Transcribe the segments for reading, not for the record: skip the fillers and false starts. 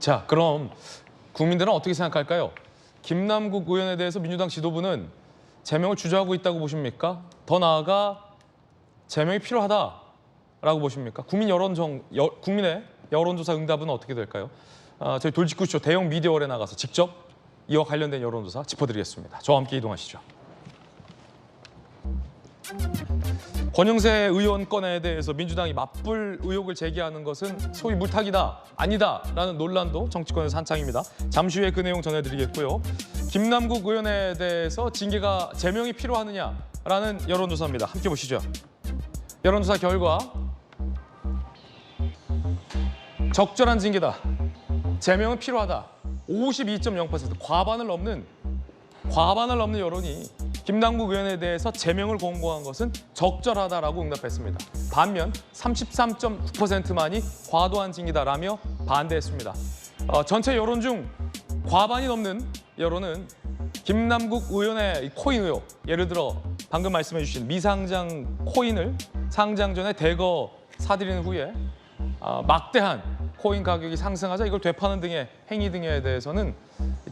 자, 그럼 국민들은 어떻게 생각할까요? 김남국 의원에 대해서 민주당 지도부는 제명을 주저하고 있다고 보십니까? 더 나아가 제명이 필요하다라고 보십니까? 국민의 여론조사 응답은 어떻게 될까요? 저희 돌직구쇼 대형 미디어홀에 나가서 직접 이와 관련된 여론조사 짚어드리겠습니다. 저와 함께 이동하시죠. 권영세 의원 건에 대해서 민주당이 맞불 의혹을 제기하는 것은 소위 물타기다, 아니다라는 논란도 정치권에서 한창입니다. 잠시 후에 그 내용 전해드리겠고요. 김남국 의원에 대해서 징계가 제명이 필요하느냐라는 여론조사입니다. 함께 보시죠. 여론조사 결과 적절한 징계다, 제명은 필요하다, 52.0% 과반을 넘는 여론이 김남국 의원에 대해서 제명을 권고한 것은 적절하다라고 응답했습니다. 반면 33.9%만이 과도한 징계다라며 반대했습니다. 전체 여론 중 과반이 넘는 여론은 김남국 의원의 코인 의혹, 예를 들어 방금 말씀해 주신 미상장 코인을 상장 전에 대거 사들이는 후에 막대한 코인 가격이 상승하자 이걸 되파는 등의 행위 등에 대해서는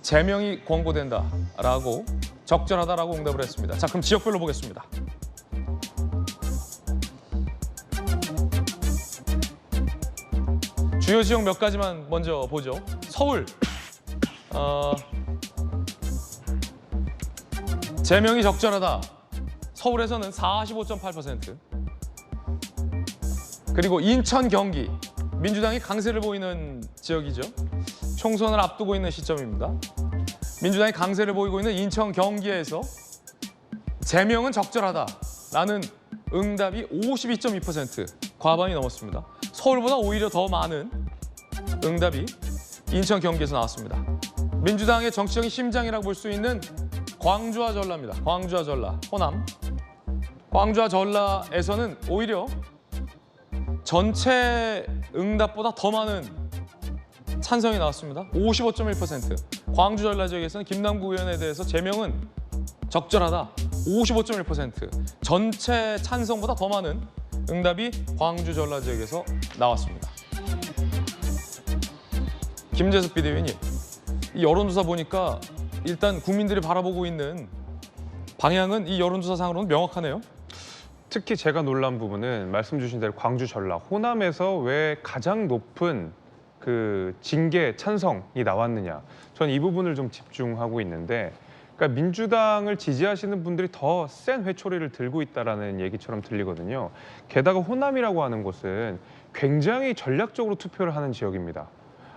제명이 권고된다라고 적절하다라고 응답을 했습니다. 자, 그럼 지역별로 보겠습니다. 주요 지역 몇 가지만 먼저 보죠. 서울, 제명이 적절하다. 서울에서는 45.8%. 그리고 인천, 경기, 민주당이 강세를 보이는 지역이죠. 총선을 앞두고 있는 시점입니다. 민주당이 강세를 보이고 있는 인천, 경기에서 제명은 적절하다라는 응답이 52.2%, 과반이 넘었습니다. 서울보다 오히려 더 많은 응답이 인천, 경기에서 나왔습니다. 민주당의 정치적인 심장이라고 볼 수 있는 광주와 전라입니다. 광주와 전라, 호남. 광주와 전라에서는 오히려 전체 응답보다 더 많은 찬성이 나왔습니다. 55.1%. 광주 전라 지역에서는 김남국 의원에 대해서 제명은 적절하다. 55.1%. 전체 찬성보다 더 많은 응답이 광주 전라 지역에서 나왔습니다. 김재섭 비대위원님, 이 여론조사 보니까 일단 국민들이 바라보고 있는 방향은 이 여론조사상으로는 명확하네요. 특히 제가 놀란 부분은 말씀 주신 대로 광주 전라, 호남에서 왜 가장 높은 그 징계 찬성이 나왔느냐. 전 이 부분을 좀 집중하고 있는데, 그러니까 민주당을 지지하시는 분들이 더 센 회초리를 들고 있다라는 얘기처럼 들리거든요. 게다가 호남이라고 하는 곳은 굉장히 전략적으로 투표를 하는 지역입니다.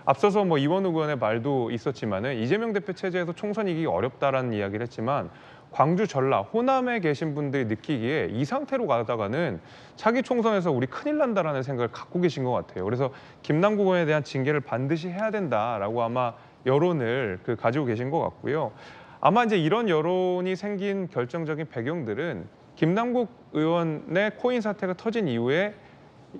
앞서서 뭐 이원욱 의원의 말도 있었지만은 이재명 대표 체제에서 총선 이기기 어렵다라는 이야기를 했지만 광주, 전라, 호남에 계신 분들이 느끼기에 이 상태로 가다가는 차기 총선에서 우리 큰일 난다라는 생각을 갖고 계신 것 같아요. 그래서 김남국 의원에 대한 징계를 반드시 해야 된다라고 아마 여론을 가지고 계신 것 같고요. 아마 이제 이런 여론이 생긴 결정적인 배경들은 김남국 의원의 코인 사태가 터진 이후에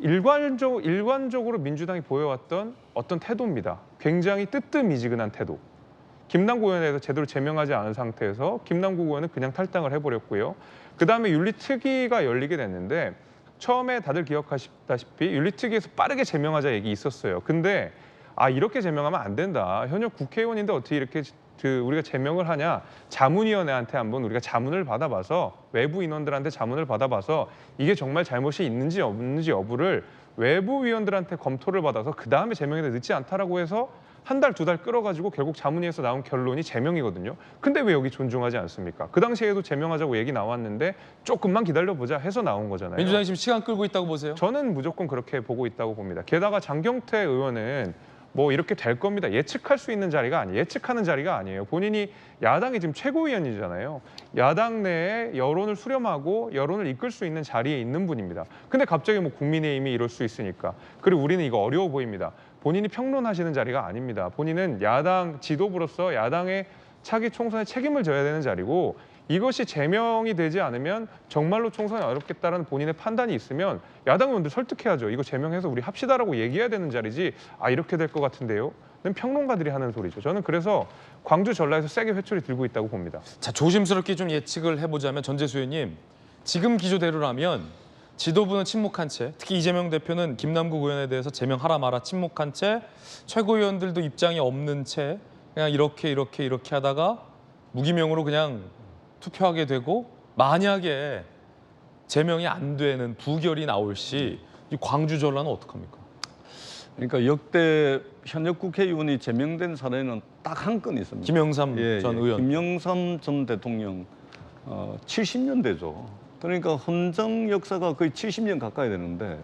일관적으로 민주당이 보여왔던 어떤 태도입니다. 굉장히 뜨뜻미지근한 태도. 김남국 의원에 대해서 제대로 제명하지 않은 상태에서 김남국 의원은 그냥 탈당을 해버렸고요. 그다음에 윤리특위가 열리게 됐는데 처음에 다들 기억하시다시피 윤리특위에서 빠르게 제명하자 얘기 있었어요. 근데 이렇게 제명하면 안 된다. 현역 국회의원인데 어떻게 이렇게 우리가 제명을 하냐. 자문위원회한테 한번 우리가 자문을 받아봐서 외부 인원들한테 자문을 받아봐서 이게 정말 잘못이 있는지 없는지 여부를 외부 위원들한테 검토를 받아서 그다음에 제명에 늦지 않다라고 해서 한 달, 두 달 끌어가지고 결국 자문위에서 나온 결론이 제명이거든요. 근데 왜 여기 존중하지 않습니까? 그 당시에도 제명하자고 얘기 나왔는데 조금만 기다려보자 해서 나온 거잖아요. 민주당이 지금 시간 끌고 있다고 보세요? 저는 무조건 그렇게 보고 있다고 봅니다. 게다가 장경태 의원은 뭐 이렇게 될 겁니다. 예측할 수 있는 자리가 아니에요. 예측하는 자리가 아니에요. 본인이 야당이 지금 최고위원이잖아요. 야당 내에 여론을 수렴하고 여론을 이끌 수 있는 자리에 있는 분입니다. 근데 갑자기 뭐 국민의힘이 이럴 수 있으니까. 그리고 우리는 이거 어려워 보입니다. 본인이 평론하시는 자리가 아닙니다. 본인은 야당 지도부로서 야당의 차기 총선에 책임을 져야 되는 자리고 이것이 제명이 되지 않으면 정말로 총선이 어렵겠다는 본인의 판단이 있으면 야당 의원들 설득해야죠. 이거 제명해서 우리 합시다라고 얘기해야 되는 자리지 이렇게 될 것 같은데요. 는 평론가들이 하는 소리죠. 저는 그래서 광주 전라에서 세게 회초리 들고 있다고 봅니다. 자, 조심스럽게 좀 예측을 해보자면 전재수 의원님, 지금 기조대로라면 지도부는 침묵한 채, 특히 이재명 대표는 김남국 의원에 대해서 제명하라 마라 침묵한 채, 최고위원들도 입장이 없는 채 그냥 이렇게 하다가 무기명으로 그냥 투표하게 되고, 만약에 제명이 안 되는 부결이 나올 시 이 광주 전라는 어떡합니까? 그러니까 역대 현역 국회의원이 제명된 사례는 딱 한 건 있습니다. 김영삼 전 의원. 김영삼 전 대통령 70년대죠. 그러니까 헌정 역사가 거의 70년 가까이 되는데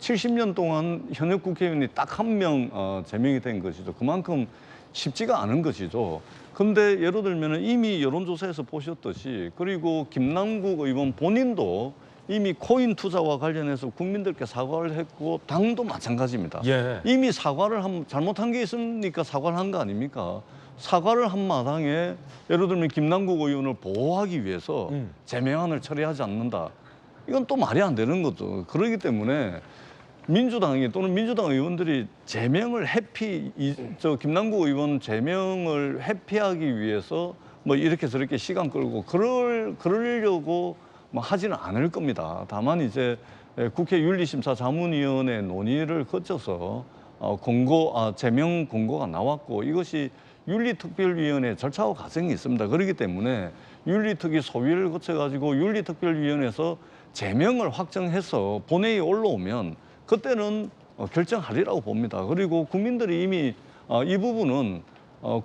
70년 동안 현역 국회의원이 딱 한 명 제명이 된 것이죠. 그만큼 쉽지가 않은 것이죠. 근데 예를 들면 이미 여론조사에서 보셨듯이, 그리고 김남국 의원 본인도 이미 코인 투자와 관련해서 국민들께 사과를 했고 당도 마찬가지입니다. 예. 이미 사과를 잘못한 게 있으니까 사과를 한 거 아닙니까? 사과를 한 마당에 예를 들면 김남국 의원을 보호하기 위해서 제명안을 처리하지 않는다. 이건 또 말이 안 되는 거죠. 그렇기 때문에 민주당이 또는 민주당 의원들이 제명을 김남국 의원 제명을 회피하기 위해서 뭐 이렇게 저렇게 시간 끌고 그러려고 뭐 하지는 않을 겁니다. 다만 이제 국회 윤리심사 자문위원회 논의를 거쳐서 제명 공고가 나왔고, 이것이 윤리특별위원회 절차와 과정이 있습니다. 그렇기 때문에 윤리특위 소위를 거쳐가지고 윤리특별위원회에서 제명을 확정해서 본회의에 올라오면 그때는 결정하리라고 봅니다. 그리고 국민들이 이미 이 부분은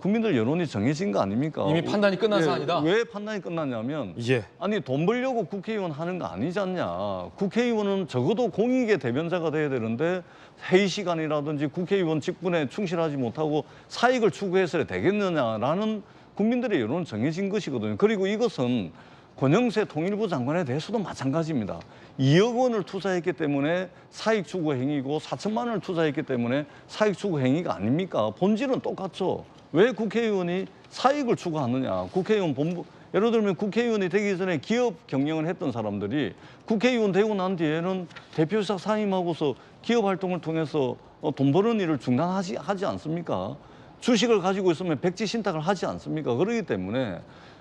국민들 여론이 정해진 거 아닙니까? 이미 판단이 끝난 사안이다? 왜 판단이 끝났냐면 예. 아니 돈 벌려고 국회의원 하는 거 아니지 않냐. 국회의원은 적어도 공익의 대변자가 돼야 되는데 회의 시간이라든지 국회의원 직분에 충실하지 못하고 사익을 추구해서 되겠느냐라는 국민들의 여론은 정해진 것이거든요. 그리고 이것은 권영세 통일부 장관에 대해서도 마찬가지입니다. 2억 원을 투자했기 때문에 사익 추구 행위고 4천만 원을 투자했기 때문에 사익 추구 행위가 아닙니까? 본질은 똑같죠. 왜 국회의원이 사익을 추구하느냐. 국회의원 본부, 예를 들면 국회의원이 되기 전에 기업 경영을 했던 사람들이 국회의원 되고 난 뒤에는 대표이사 사임하고서 기업 활동을 통해서 돈 버는 일을 하지 않습니까? 주식을 가지고 있으면 백지 신탁을 하지 않습니까? 그렇기 때문에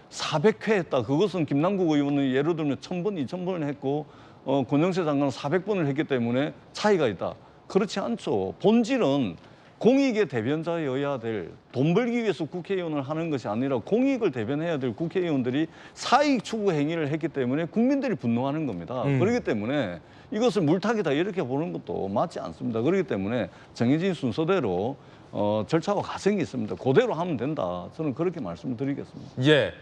400회 했다. 그것은 김남국 의원은 예를 들면 1000번, 2000번을 했고 권영세 장관은 400번을 했기 때문에 차이가 있다. 그렇지 않죠. 본질은 공익의 대변자여야 될, 돈 벌기 위해서 국회의원을 하는 것이 아니라 공익을 대변해야 될 국회의원들이 사익 추구 행위를 했기 때문에 국민들이 분노하는 겁니다. 그렇기 때문에 이것을 물타기다 이렇게 보는 것도 맞지 않습니다. 그렇기 때문에 정해진 순서대로 절차와 과정이 있습니다. 그대로 하면 된다. 저는 그렇게 말씀을 드리겠습니다. 예.